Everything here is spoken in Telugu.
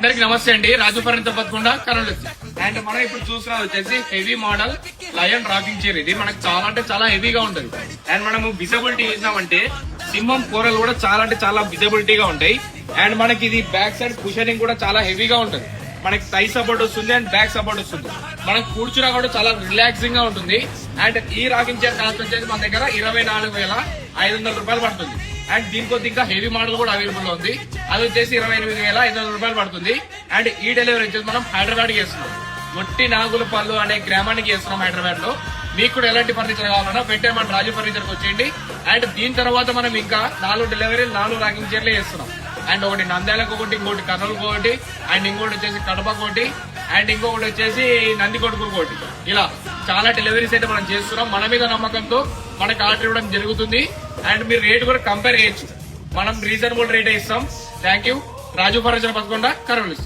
అందరికి నమస్తే అండి. రాజు ఫర్నిచర్ పదకొండ కర్నూలు. అండ్ మనం ఇప్పుడు చూస్తున్నది వచ్చేసి heavy model lion rocking chair. ఇది మనకు చాలా అంటే చాలా హెవీగా ఉంటది. అండ్ మనము విజిబిలిటీ చేసినామంటే సింహం కూరలు కూడా చాలా అంటే చాలా విజిబిలిటీగా ఉంటాయి. అండ్ మనకి ఇది బ్యాక్ సైడ్ కుషనింగ్ కూడా చాలా హెవీగా ఉంటది. మనకి థై సపోర్ట్ వస్తుంది అండ్ బ్యాక్ సపోర్ట్ వస్తుంది. మనకు కూర్చున్నా కూడా చాలా రిలాక్సింగ్ గా ఉంటుంది. అండ్ ఈ రాకింగ్ చైర్ కాస్ట్ వచ్చేసి మన దగ్గర 24,500 రూపాయలు పడుతుంది. అండ్ దీనికొద్ది ఇంకా హెవీ మోడల్ కూడా అవైలబుల్ గా ఉంది. అది వచ్చేసి 28,500 రూపాయలు పడుతుంది. అండ్ ఈ డెలివరీ వచ్చేసి మనం హైదరాబాద్ కి చేస్తున్నాం. మొట్టి నాగులపల్లు అనే గ్రామానికి చేస్తున్నాం హైదరాబాద్ లో. మీకు కూడా ఎలాంటి ఫర్నిచర్ కావాలన్నా వెంటనే మన రాజు ఫర్నిచర్ కి వచ్చేయండి. అండ్ దీని తర్వాత మనం ఇంకా 4 డెలివరీలు 4 రాకింగ్ చైర్లే చేస్తున్నాం. అండ్ ఒకటి నంద్యాలకు ఒకటి, ఇంకోటి కర్నూలుకు ఒకటి, అండ్ ఇంకోటి వచ్చేసి కడపకు ఒకటి, అండ్ ఇంకొకటి వచ్చేసి నందికొట్టుకు ఒకటి. ఇలా చాలా డెలివరీస్ అయితే మనం చేస్తున్నాం. మన మీద నమ్మకంతో మనకు ఆర్డర్ ఇవ్వడం జరుగుతుంది. అండ్ మీరు రేట్ కూడా కంపేర్ చేయొచ్చు. మనం రీజనబుల్ రేట్ ఇస్తాం. Thank you. రాజు ఫర్నిచర్ పదకొండ కర్నూలు.